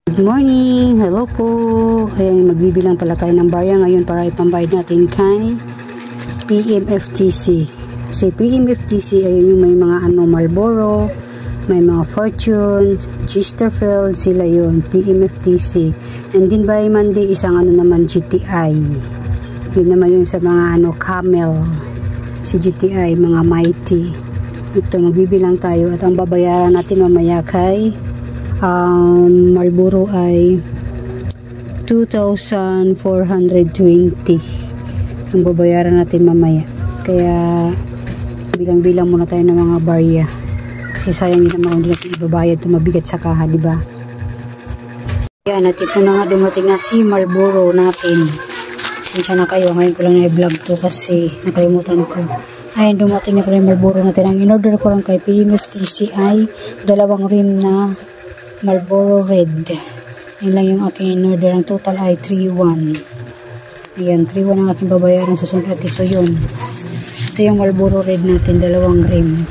Good morning! Hello po! Ayan, magbibilang pala tayo ng barya ngayon para ipambayad natin kay PMFTC. Kasi PMFTC, ayun yung may mga Marlboro, may mga Fortune, Chesterfield, sila yun, PMFTC. And then by Monday, isang naman GTI. Yun naman yun sa mga Camel. Si GTI, mga Mighty. Ito, magbibilang tayo at ang babayaran natin mamaya kay Marlboro ay 2,420 ang babayaran natin mamaya. Kaya bilang-bilang muna tayo ng mga barya kasi sayang din naman kung hindi natin ibabayad ito, mabigat sa kaha, diba? Yan, at ito na nga dumating na si Marlboro natin. Sinsya na kayo, ngayon ko lang na-vlog to kasi nakalimutan ko. Ayun, dumating na pala yung Marlboro natin. Ang in-order ko lang kay PMFTC ay 2 rim na Marlboro Red. Yan lang yung aking in-order. Ang total ay 3,1. Ayan, 3,1 ang aking babayaran sa sunod. Ito yun. Ito yung Marlboro Red natin, 2 rim.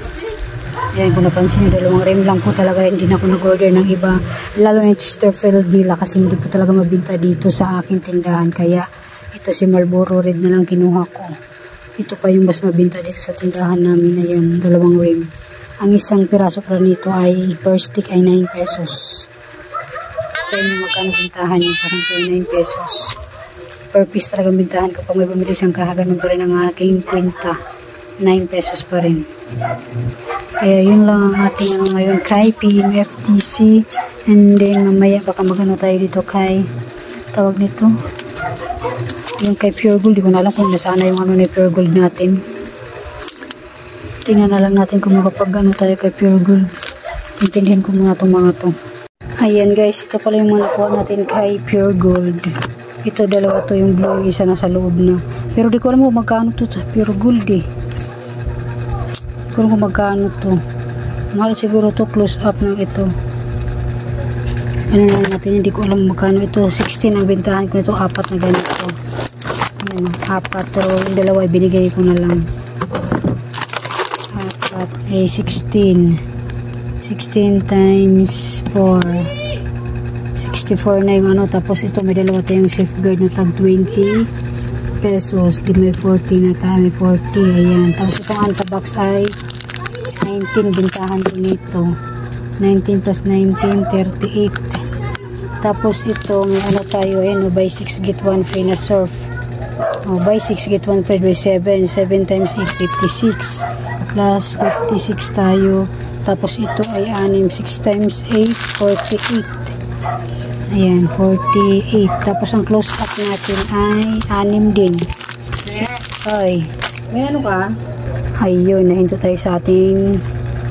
Ayan, kung napansin nyo, 2 rim lang po talaga. Hindi na ako nag-order ng iba. Lalo na yung Chesterfield nila kasi hindi po talaga mabinta dito sa aking tindahan. Kaya ito si Marlboro Red na lang kinuha ko. Ito pa yung mas mabinta dito sa tindahan namin. Ayan, 2 rim. Ang isang piraso pala nito ay per stick ay 9 pesos. Sa inyo magkano bintahan niya? Sa akin po ay 9 pesos. Per piece talaga bintahan ko. Pag may bumili isang kaha, ganun pa rin ang aking kwenta. 9 pesos pa rin. Kaya yun lang ang ating ngayon kay PMFTC. And then mamaya baka magano tayo dito kay tawag nito. Yung kay Pure Gold. Di ko na alam kung nasaan na yung na Pure Gold natin. Tingnan na lang natin kung makapag-ano tayo kay Pure Gold. Intindihan ko muna itong mga to. Ayan guys, ito pala yung mga nakuha natin kay Pure Gold. Ito, 2 to yung blue, isa na sa loob na. Pero di ko alam kung magkano to sa Pure Gold eh. Di ko alam kung magkano to. Mahal siguro to, close up ng ito. Ano lang natin, hindi ko alam magkano ito. 16 ang bintahan ko ito, 4 na ganito. Ayan, 4. Pero yung 2 ay binigay ko na lang. At 16 times 4 64 na yung tapos ito may 2 tayong safeguard na tag 20 pesos, di may 40 na tayo, may 40, ayan. Tapos itong antabox ay 19 bintahan ko nito, 19 plus 19 38. Tapos ito may tayo, ayan, buy 6 get 1 free na surf. Buy 6 get 1 free by 7 times 8 56 plus 56 tayo. Tapos ito ay 6 times 8 48. Ayan, 48. Tapos ang close up natin ay 6 din. Ay, may ano ka? ayun, nahinto tayo sa ating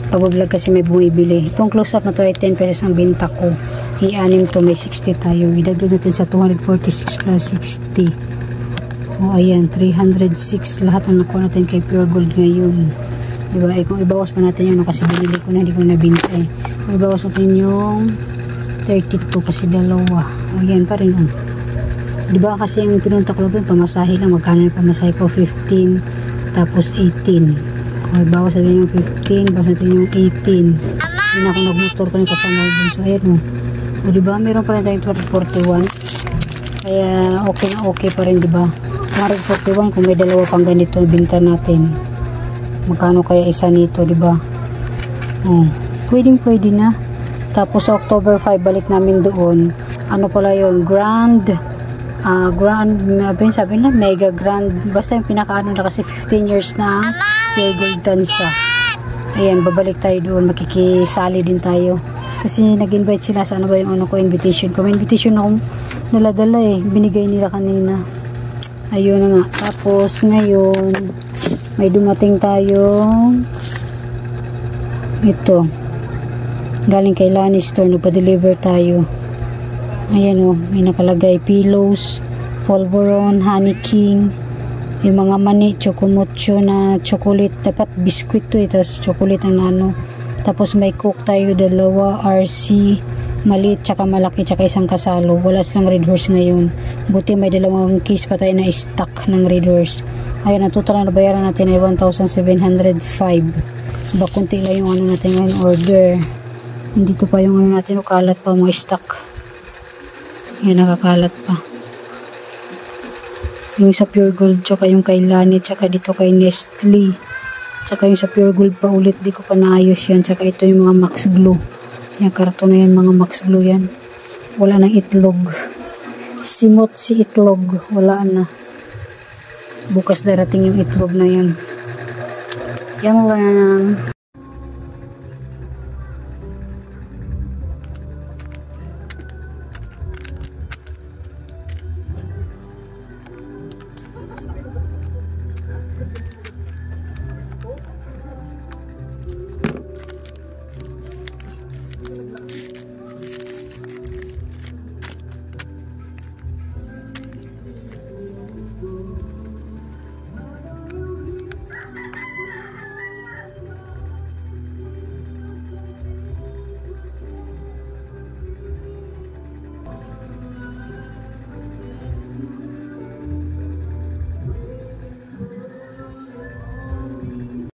pag-vlog kasi may bumibili. Itong close up na to ay 10 pesos ang binta ko. I-6 to, may 60 tayo. Idagdag natin sa 246 plus 60. Ayan, 306 lahat ang nakuha natin kay Pure Gold ngayon. Diba? Kung ibawas pa natin yan, kasi binili ko na, hindi ko nabinta eh. Kung ibawas natin yung 32 kasi 2. Ayan pa rin. Diba? Kasi yung pinunta ko doon, pamasahe lang. Magkano yung pamasahe ko? 15. Tapos 18. Kung ibawas natin yung 15, ibawas natin yung 18. Hindi na ako nagmotor ko na kasama doon. So, ayan o. Diba? Meron pa rin tayong 41. Kaya okay na okay pa rin, diba? 41 kung may 2 pang ganito ibenta natin, magkano kaya isa nito, diba? Pwede na. Tapos sa October 5 balik namin doon. Ano pala yun, grand sabi na mega grand, basta yung pinakaano na kasi 15 years na Pure Gold Dansa. Ayan, babalik tayo doon, makikisali din tayo kasi nag-invite sila sa invitation ko. May invitation akong naladala eh, binigay nila kanina. Ayun na nga. Tapos ngayon may dumating tayong ito galing kay Lani Store, nagpa-deliver tayo. Ayan o, may nakalagay pillows, Polvoron, Honey King, yung mga mani, chocomucho na chocolate, dapat biskuit to eh, tapos chocolate ang tapos may coke tayo 2, RC maliit tsaka malaki tsaka isang kasalo. Wala silang Red Horse ngayon, buti may 2 case pa tayo na stock ng Red Horse. Ayan, ang total na bayaran natin ay 1,705. Bakunti lang yung natin ngayon order. Dito pa yung natin, ukalat pa mga stock. Yan, nakakalat pa. Yung sa Pure Gold, tsaka yung kay Lani, tsaka dito kay Nestle. Tsaka yung sa Pure Gold pa ulit, di ko pa naayos yan. Tsaka ito yung mga Max Glue. Yung karton na yan, mga Max Glue yan. Wala nang itlog. Simot si itlog. Wala na. Bukas darating yung itlog na yan. Yan lang.